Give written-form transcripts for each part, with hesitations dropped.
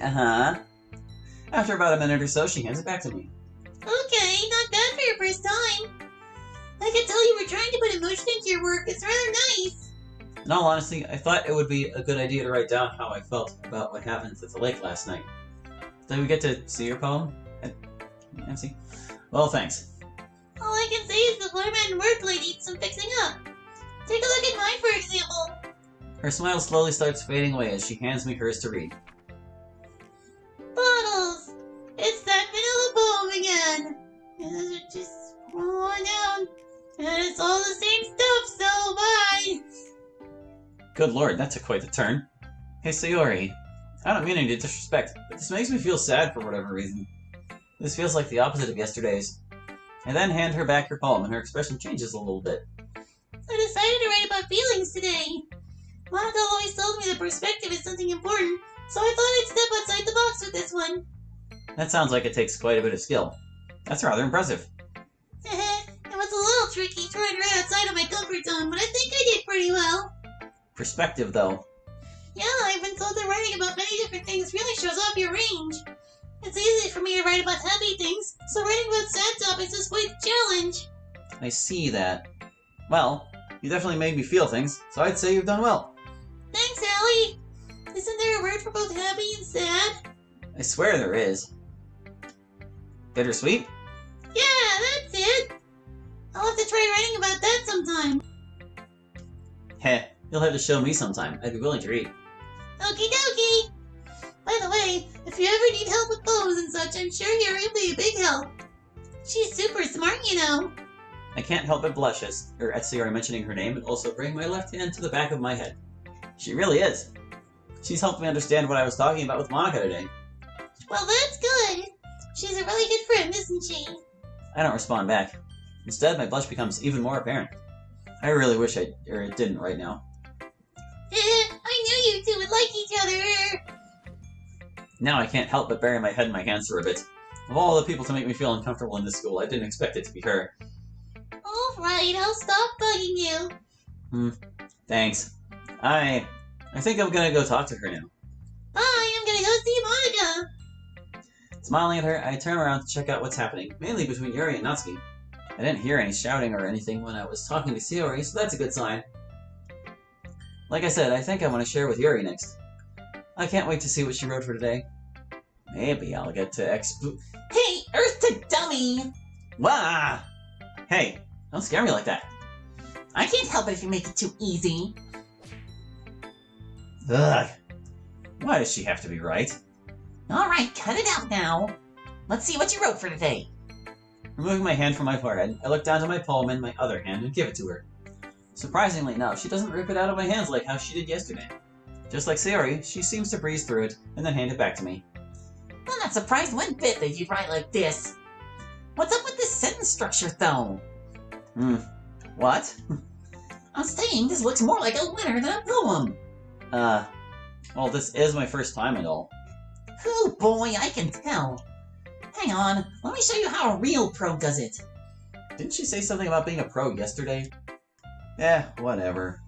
Uh-huh. After about a minute or so, she hands it back to me. Okay, not bad for your first time. I can tell you were trying to put emotion into your work. It's rather nice. In all honesty, I thought it would be a good idea to write down how I felt about what happened at the lake last night. Did we get to see your poem, Nancy? Well, thanks. All I can say is the format and wordplay needs some fixing up. Take a look at mine, for example. Her smile slowly starts fading away as she hands me hers to read. Bottles! It's that vanilla poem again. And it just rolling down. And it's all the same stuff, so bye! Good lord, that took quite the turn. Hey, Sayori. I don't mean any disrespect, but this makes me feel sad for whatever reason. This feels like the opposite of yesterday's. I then hand her back her poem, and her expression changes a little bit. I decided to write about feelings today. Monica always told me that perspective is something important, so I thought I'd step outside the box with this one. That sounds like it takes quite a bit of skill. That's rather impressive. It was a little tricky trying to write outside of my comfort zone, but I think I did pretty well. Perspective, though. Yeah, I've been told that writing about many different things really shows off your range. It's easy for me to write about happy things, so writing about sad topics is quite a challenge. I see that. Well, you definitely made me feel things, so I'd say you've done well. Thanks, Allie. Isn't there a word for both happy and sad? I swear there is. Bittersweet? Yeah, that's it. I'll have to try writing about that sometime. Heh, you'll have to show me sometime. I'd be willing to read. Okie dokie. By the way, if you ever need help with poems and such, I'm sure Yuri will be a big help. She's super smart, you know. I can't help but blush at Sayori mentioning her name and also bring my left hand to the back of my head. She really is. She's helped me understand what I was talking about with Monica today. Well, that's good. She's a really good friend, isn't she? I don't respond back. Instead, my blush becomes even more apparent. I really wish it didn't right now. I knew you two would like each other. Now I can't help but bury my head in my hands for a bit. Of all the people to make me feel uncomfortable in this school, I didn't expect it to be her. Alright, I'll stop bugging you. Thanks. I think I'm gonna go talk to her now. Bye, I'm gonna go see Monica. Smiling at her, I turn around to check out what's happening, mainly between Yuri and Natsuki. I didn't hear any shouting or anything when I was talking to Sayori, so that's a good sign. Like I said, I think I want to share with Yuri next. I can't wait to see what she wrote for today. Maybe I'll get to Hey, Earth to dummy! Wah! Hey, don't scare me like that. I can't help it if you make it too easy. Ugh. Why does she have to be right? Alright, cut it out now. Let's see what you wrote for today. Removing my hand from my forehead, I look down to my poem in my other hand and give it to her. Surprisingly enough, she doesn't rip it out of my hands like how she did yesterday. Just like Sayori, she seems to breeze through it and then hand it back to me. I'm not surprised one bit that you'd write like this. What's up with this sentence structure, though? What? I'm saying this looks more like a letter than a poem. Well, this is my first time and all. Oh boy, I can tell. Hang on, let me show you how a real pro does it. Didn't she say something about being a pro yesterday? Eh, whatever.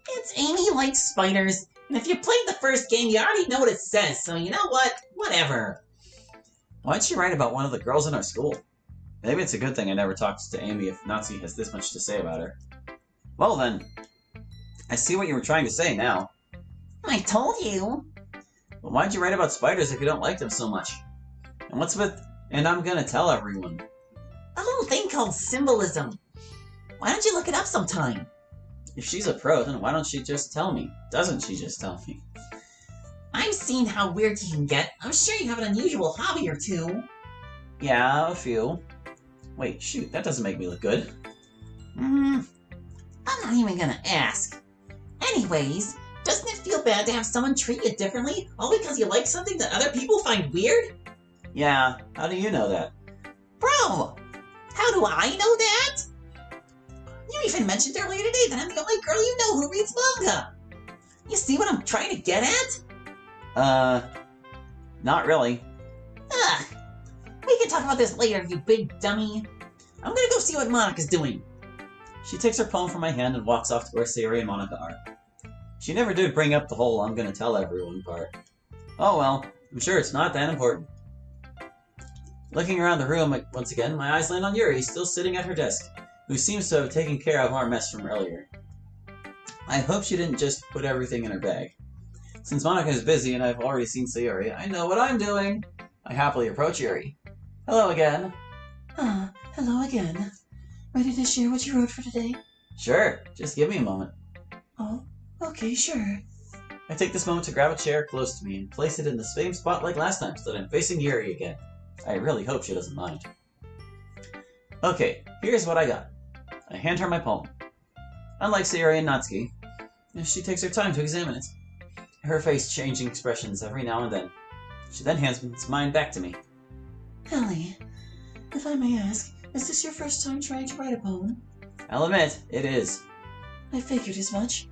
It's Amy likes spiders, and if you played the first game, you already know what it says, so you know what? Whatever. Why'd she write about one of the girls in our school? Maybe it's a good thing I never talked to Amy if Natsuki has this much to say about her. Well then, I see what you were trying to say now. I told you. Well, why'd you write about spiders if you don't like them so much? And what's with, and I'm gonna tell everyone? A little thing called symbolism. Why don't you look it up sometime? If she's a pro, then why don't she just tell me? Doesn't she just tell me? I've seen how weird you can get. I'm sure you have an unusual hobby or two. Yeah, a few. Wait, shoot, that doesn't make me look good. I'm not even gonna ask. Anyways, doesn't it feel bad to have someone treat you differently all because you like something that other people find weird? Yeah, how do you know that? Bro, how do I know that? You even mentioned earlier today that I'm the only girl you know who reads manga. You see what I'm trying to get at? Not really. Ugh. We can talk about this later, you big dummy. I'm gonna go see what Monica's doing. She takes her poem from my hand and walks off to where Sayori and Monica are. She never did bring up the whole I'm gonna tell everyone part. Oh well, I'm sure it's not that important. Looking around the room once again, my eyes land on Yuri, still sitting at her desk, who seems to have taken care of our mess from earlier. I hope she didn't just put everything in her bag. Since Monica is busy and I've already seen Sayori, I know what I'm doing. I happily approach Yuri. Hello again. Hello again. Ready to share what you wrote for today? Sure, just give me a moment. Oh, okay, sure. I take this moment to grab a chair close to me and place it in the same spot like last time so that I'm facing Yuri again. I really hope she doesn't mind. Okay, here's what I got. I hand her my poem. Unlike Sayori and Natsuki, she takes her time to examine it, her face changing expressions every now and then. She then hands mine back to me. Ellie, if I may ask, is this your first time trying to write a poem? I'll admit, it is. I figured as much.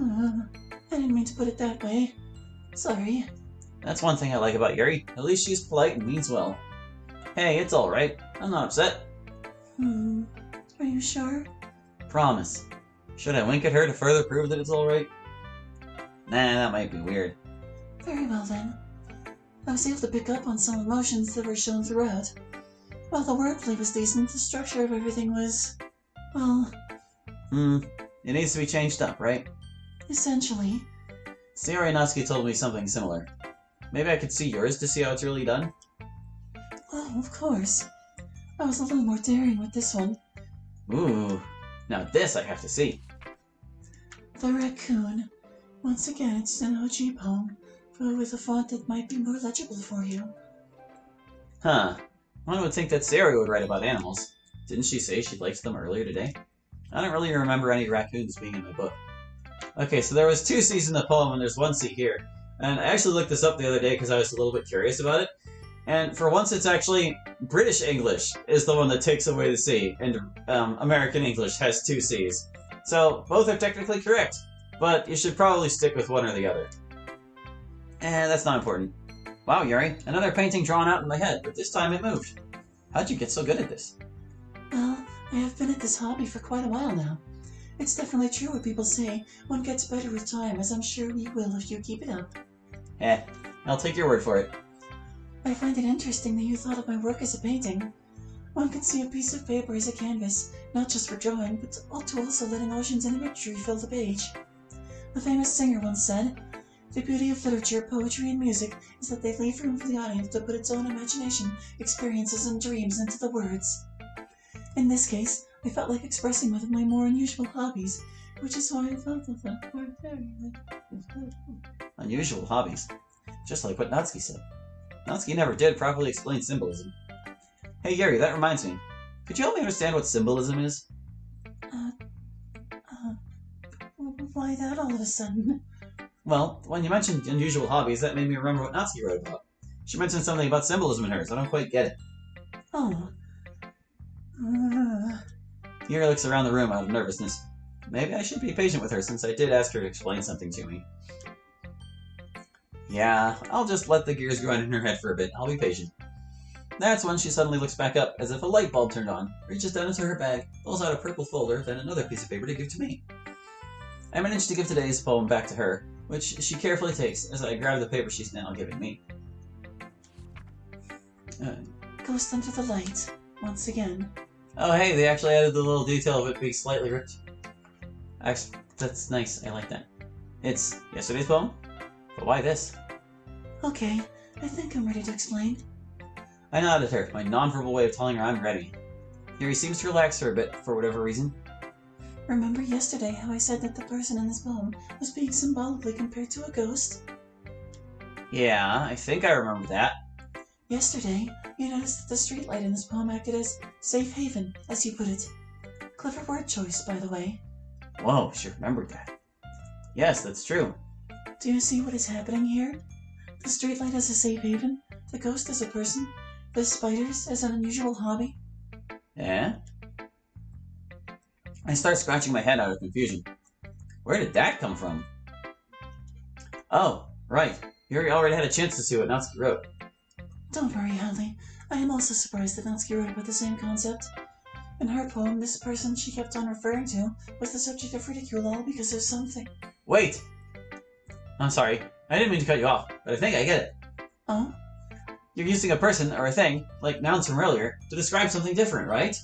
I didn't mean to put it that way. Sorry. That's one thing I like about Yuri. At least she's polite and means well. Hey, it's alright. I'm not upset. Are you sure? Promise. Should I wink at her to further prove that it's alright? Nah, that might be weird. Very well then. I was able to pick up on some emotions that were shown throughout. While the wordplay was decent, the structure of everything was, well... It needs to be changed up, right? Essentially. Sayori and Natsuki told me something similar. Maybe I could see yours to see how it's really done? Oh, of course. I was a little more daring with this one. Ooh, now this I have to see. The Raccoon. Once again, it's an OG poem, but with a font that might be more legible for you. Huh. One would think that Sayori would write about animals. Didn't she say she liked them earlier today? I don't really remember any raccoons being in my book. Okay, so there was 2 C's in the poem and there's 1 C here. And I actually looked this up the other day because I was a little bit curious about it. And for once it's actually British English is the one that takes away the C, and American English has 2 C's. So both are technically correct, but you should probably stick with one or the other. That's not important. Wow, Yuri, another painting drawn out in my head, but this time it moved. How'd you get so good at this? Well, I have been at this hobby for quite a while now. It's definitely true what people say. One gets better with time, as I'm sure you will if you keep it up. I'll take your word for it. I find it interesting that you thought of my work as a painting. One can see a piece of paper as a canvas, not just for drawing, but to also let emotions and imagery fill the page. A famous singer once said, "The beauty of literature, poetry, and music is that they leave room for the audience to put its own imagination, experiences, and dreams into the words." In this case, I felt like expressing one of my more unusual hobbies, which is why I felt that were very Unusual hobbies. Just like what Natsuki said. Natsuki never did properly explain symbolism. Hey Yuri, that reminds me. Could you help me understand what symbolism is? Why that all of a sudden? Well, when you mentioned unusual hobbies, that made me remember what Natsuki wrote about. She mentioned something about symbolism in hers. I don't quite get it. Oh. Yuri looks around the room out of nervousness. Maybe I should be patient with her since I did ask her to explain something to me. Yeah, I'll just let the gears grind in her head for a bit. I'll be patient. That's when she suddenly looks back up, as if a light bulb turned on, reaches down into her bag, pulls out a purple folder, then another piece of paper to give to me. I managed to give today's poem back to her, which she carefully takes as I grab the paper she's now giving me. Ghost under the light, once again. Oh hey, they actually added the little detail of it being slightly ripped. Actually, that's nice, I like that. It's yesterday's poem? But why this? Okay, I think I'm ready to explain. I nodded at her, my nonverbal way of telling her I'm ready. Yuri seems to relax her a bit, for whatever reason. Remember yesterday how I said that the person in this poem was being symbolically compared to a ghost? Yeah, I think I remember that. Yesterday, you noticed that the streetlight in this poem acted as safe haven, as you put it. Clever word choice, by the way. Whoa, she remembered that. Yes, that's true. Do you see what is happening here? The streetlight as a safe haven, the ghost as a person, the spiders as an unusual hobby. Yeah? I start scratching my head out of confusion. Where did that come from? Oh, right. Yuri already had a chance to see what Natsuki wrote. Don't worry, Holly. I am also surprised that Natsuki wrote about the same concept. In her poem, this person she kept on referring to was the subject of ridicule all because of something. Wait! I'm sorry. I didn't mean to cut you off, but I think I get it. Oh? You're using a person or a thing, like nouns from earlier, to describe something different, right?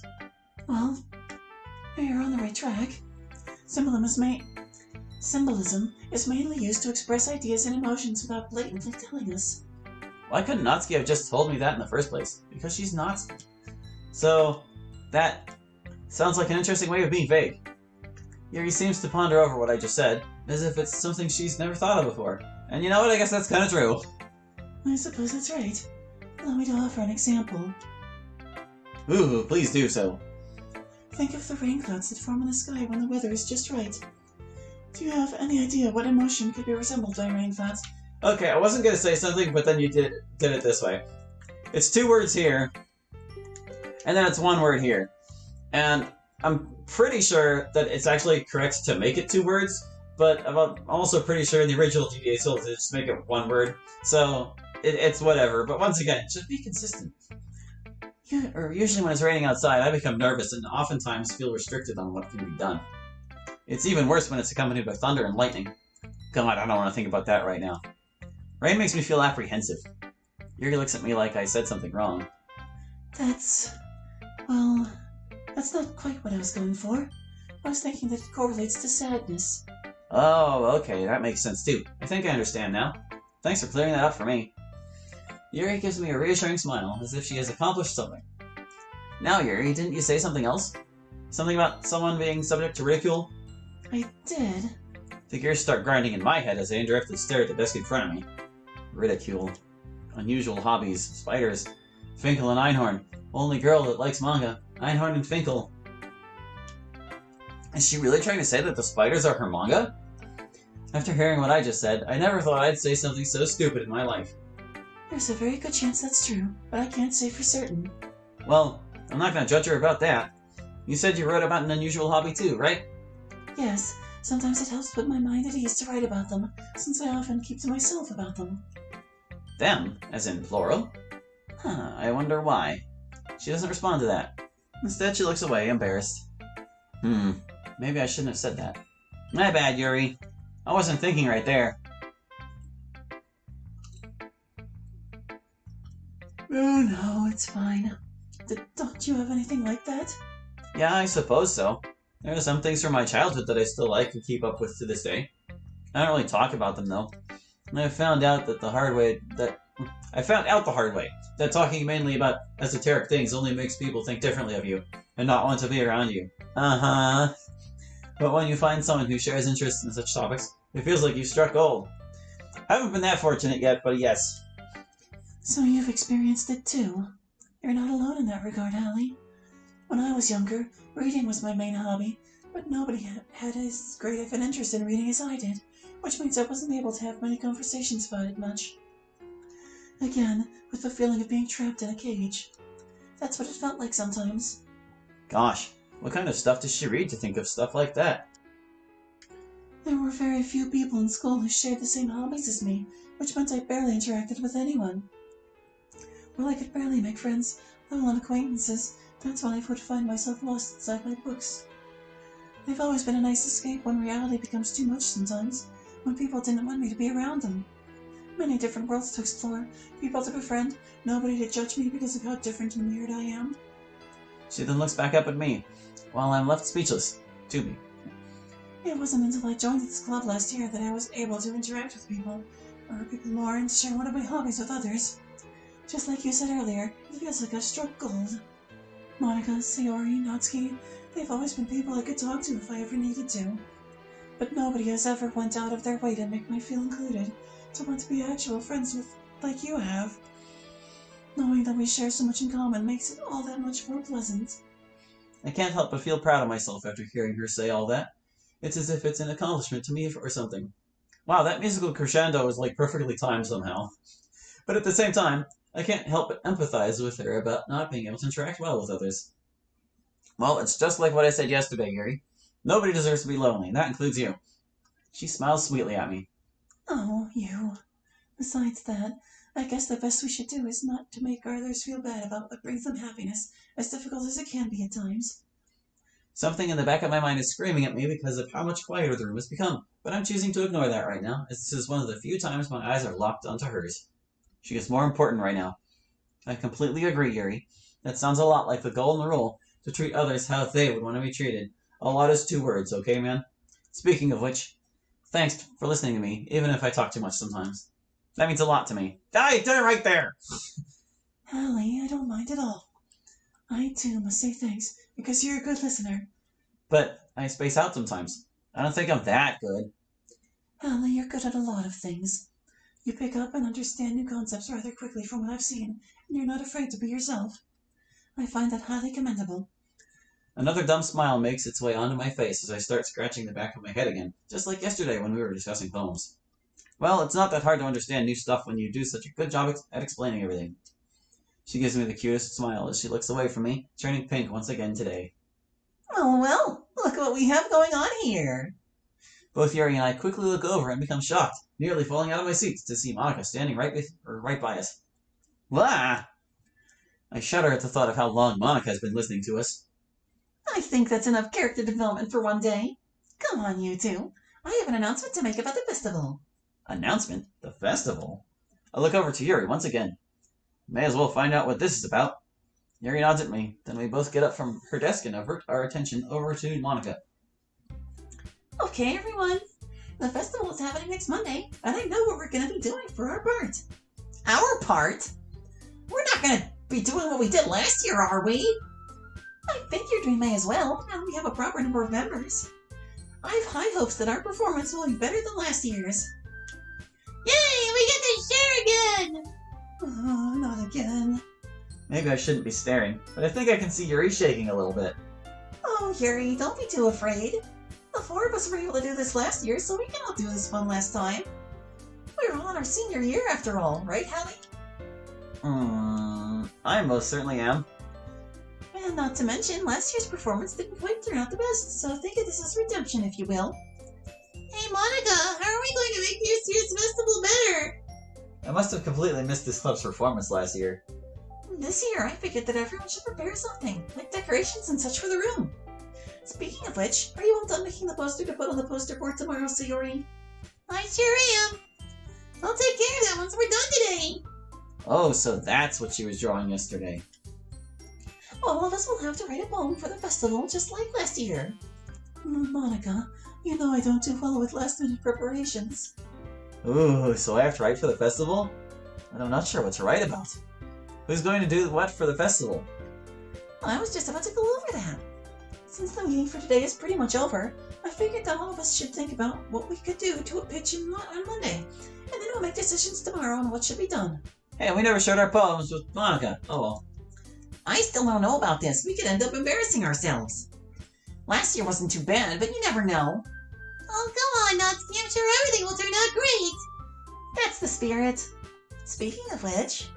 Well, you're on the right track. Symbolism is mainly used to express ideas and emotions without blatantly telling us. Why couldn't Natsuki have just told me that in the first place? Because she's Natsuki. So, that sounds like an interesting way of being vague. Yuri seems to ponder over what I just said, as if it's something she's never thought of before. And you know what? I guess that's kind of true. I suppose that's right. Allow me to offer an example. Ooh, please do so. Think of the rain clouds that form in the sky when the weather is just right. Do you have any idea what emotion could be resembled by rain clouds? Okay, I wasn't going to say something, but then you did it this way. It's 2 words here, and then it's 1 word here. And I'm pretty sure that it's actually correct to make it 2 words, but I'm also pretty sure in the original GDA told to just make it 1 word. So, it's whatever. But once again, just be consistent. Usually when it's raining outside, I become nervous and oftentimes feel restricted on what can be done. It's even worse when it's accompanied by thunder and lightning. God, I don't want to think about that right now. Rain makes me feel apprehensive. Yuri looks at me like I said something wrong. That's not quite what I was going for. I was thinking that it correlates to sadness. Oh, okay, that makes sense too. I think I understand now. Thanks for clearing that up for me. Yuri gives me a reassuring smile, as if she has accomplished something. Now, Yuri, didn't you say something else? Something about someone being subject to ridicule? I did. The gears start grinding in my head as I indirectly stare at the desk in front of me. Ridicule. Unusual hobbies. Spiders. Finkel and Einhorn. Only girl that likes manga. Einhorn and Finkel. Is she really trying to say that the spiders are her manga? After hearing what I just said, I never thought I'd say something so stupid in my life. There's a very good chance that's true, but I can't say for certain. Well, I'm not going to judge her about that. You said you wrote about an unusual hobby too, right? Yes, sometimes it helps put my mind at ease to write about them, since I often keep to myself about them. Them, as in plural? Huh, I wonder why. She doesn't respond to that. Instead, she looks away, embarrassed. Maybe I shouldn't have said that. My bad, Yuri. I wasn't thinking right there. Oh no, it's fine. Don't you have anything like that? Yeah, I suppose so. There are some things from my childhood that I still like and keep up with to this day. I don't really talk about them, though. And I found out the hard way that talking mainly about esoteric things only makes people think differently of you and not want to be around you. Uh-huh. But when you find someone who shares interests in such topics, it feels like you've struck gold. I haven't been that fortunate yet, but yes. So you've experienced it too. You're not alone in that regard, Hallie. When I was younger, reading was my main hobby, but nobody had as great of an interest in reading as I did, which means I wasn't able to have many conversations about it much. Again, with the feeling of being trapped in a cage. That's what it felt like sometimes. Gosh, what kind of stuff does she read to think of stuff like that? There were very few people in school who shared the same hobbies as me, which meant I barely interacted with anyone. While I could barely make friends, let alone acquaintances, that's when I would find myself lost inside my books. They've always been a nice escape when reality becomes too much sometimes, when people didn't want me to be around them. Many different worlds to explore, people to befriend, nobody to judge me because of how different and weird I am. She then looks back up at me, while I'm left speechless. To me. It wasn't until I joined this club last year that I was able to interact with people, or people more, and share one of my hobbies with others. Just like you said earlier, it feels like I've struck gold. Monica, Sayori, Natsuki, they've always been people I could talk to if I ever needed to. But nobody has ever went out of their way to make me feel included, to want to be actual friends with, like you have. Knowing that we share so much in common makes it all that much more pleasant. I can't help but feel proud of myself after hearing her say all that. It's as if it's an accomplishment to me or something. Wow, that musical crescendo is like perfectly timed somehow. But at the same time, I can't help but empathize with her about not being able to interact well with others. Well, it's just like what I said yesterday, Yuri. Nobody deserves to be lonely, and that includes you. She smiles sweetly at me. Oh, you. Besides that, I guess the best we should do is not to make others feel bad about what brings them happiness, as difficult as it can be at times. Something in the back of my mind is screaming at me because of how much quieter the room has become, but I'm choosing to ignore that right now, as this is one of the few times my eyes are locked onto hers. She is more important right now. I completely agree, Yuri. That sounds a lot like the golden rule, to treat others how they would want to be treated. A lot is 2 words, okay, man? Speaking of which, thanks for listening to me, even if I talk too much sometimes. That means a lot to me. I did it right there! Hallie, I don't mind at all. I, too, must say thanks, because you're a good listener. But I space out sometimes. I don't think I'm that good. Hallie, you're good at a lot of things. You pick up and understand new concepts rather quickly from what I've seen, and you're not afraid to be yourself. I find that highly commendable. Another dumb smile makes its way onto my face as I start scratching the back of my head again, just like yesterday when we were discussing poems. Well, it's not that hard to understand new stuff when you do such a good job at explaining everything. She gives me the cutest smile as she looks away from me, turning pink once again today. Oh, well, look what we have going on here. Both Yuri and I quickly look over and become shocked, nearly falling out of my seats to see Monica standing right by us. Wah! I shudder at the thought of how long Monica has been listening to us. I think that's enough character development for one day. Come on, you two. I have an announcement to make about the festival. Announcement? The festival? I look over to Yuri once again. May as well find out what this is about. Yuri nods at me, then we both get up from her desk and avert our attention over to Monica. Okay, everyone. The festival is happening next Monday, and I know what we're going to be doing for our part. Our part? We're not going to be doing what we did last year, are we? I figured we may as well, now we have a proper number of members. I have high hopes that our performance will be better than last year's. Yay, we get to share again! Oh, not again. Maybe I shouldn't be staring, but I think I can see Yuri shaking a little bit. Oh, Yuri, don't be too afraid. The 4 of us were able to do this last year, so we can all do this one last time. We're all in our senior year after all, right, Hallie? I most certainly am. And not to mention, last year's performance didn't quite turn out the best, so think of this as redemption, if you will. Hey, Monica, how are we going to make this year's festival better? I must have completely missed this club's performance last year. This year, I figured that everyone should prepare something, like decorations and such for the room. Speaking of which, are you all done making the poster to put on the poster board tomorrow, Sayori? I sure am. I'll take care of that once we're done today. Oh, so that's what she was drawing yesterday. All of us will have to write a poem for the festival, just like last year. Monica, you know I don't do well with last-minute preparations. Ooh, so I have to write for the festival? But I'm not sure what to write about. Who's going to do what for the festival? I was just about to go over that. Since the meeting for today is pretty much over, I figured that all of us should think about what we could do to a pitch on Monday, and then we'll make decisions tomorrow on what should be done. Hey, we never shared our poems with Monica. Oh well. I still don't know about this. We could end up embarrassing ourselves. Last year wasn't too bad, but you never know. Oh, come on, Natsuki. I'm sure everything will turn out great. That's the spirit. Speaking of which...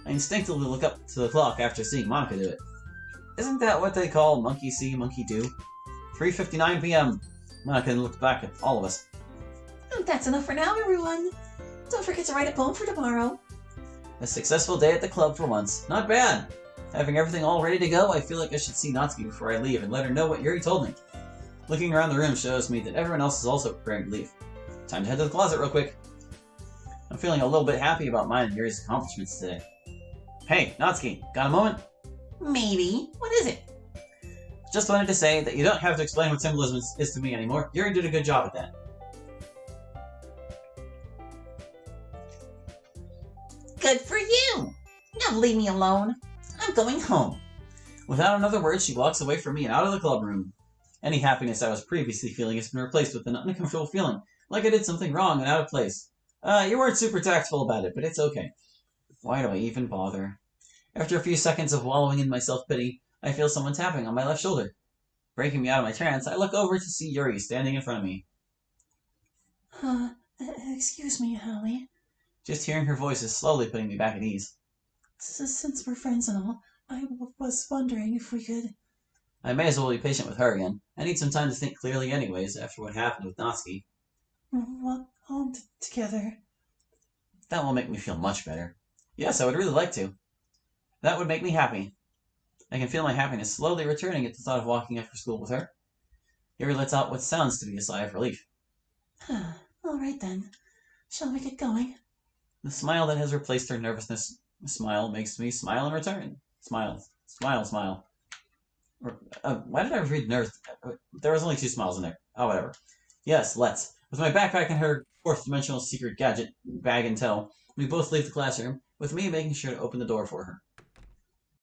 I instinctively look up to the clock after seeing Monica do it. Isn't that what they call monkey see, monkey do? 3:59 p.m. Monica looked back at all of us. That's enough for now, everyone. Don't forget to write a poem for tomorrow. A successful day at the club for once. Not bad. Having everything all ready to go, I feel like I should see Natsuki before I leave and let her know what Yuri told me. Looking around the room shows me that everyone else is also preparing to leave. Time to head to the closet real quick. I'm feeling a little bit happy about mine and Yuri's accomplishments today. Hey, Natsuki, got a moment? Maybe. What is it? Just wanted to say that you don't have to explain what symbolism is to me anymore. Yuri did a good job at that. Good for you! Now leave me alone. I'm going home. Without another word, she walks away from me and out of the club room. Any happiness I was previously feeling has been replaced with an uncomfortable feeling, like I did something wrong and out of place. You weren't super tactful about it, but it's okay. Why do I even bother? After a few seconds of wallowing in my self-pity, I feel someone tapping on my left shoulder. Breaking me out of my trance, I look over to see Yuri standing in front of me. Excuse me, Hallie. Just hearing her voice is slowly putting me back at ease. Since we're friends and all, I was wondering if we could... I may as well be patient with her again. I need some time to think clearly anyways, after what happened with Natsuki. Walk home together. That will make me feel much better. Yes, I would really like to. That would make me happy. I can feel my happiness slowly returning at the thought of walking after school with her. Yuri lets out what sounds to be a sigh of relief. All right then. Shall we get going? The smile that has replaced her nervousness smile makes me smile in return. Smile. Smile, smile. Why did I read nurse? There was only 2 smiles in there. Oh, whatever. Yes, let's. With my backpack and her fourth-dimensional secret gadget bag in tow, we both leave the classroom, with me making sure to open the door for her.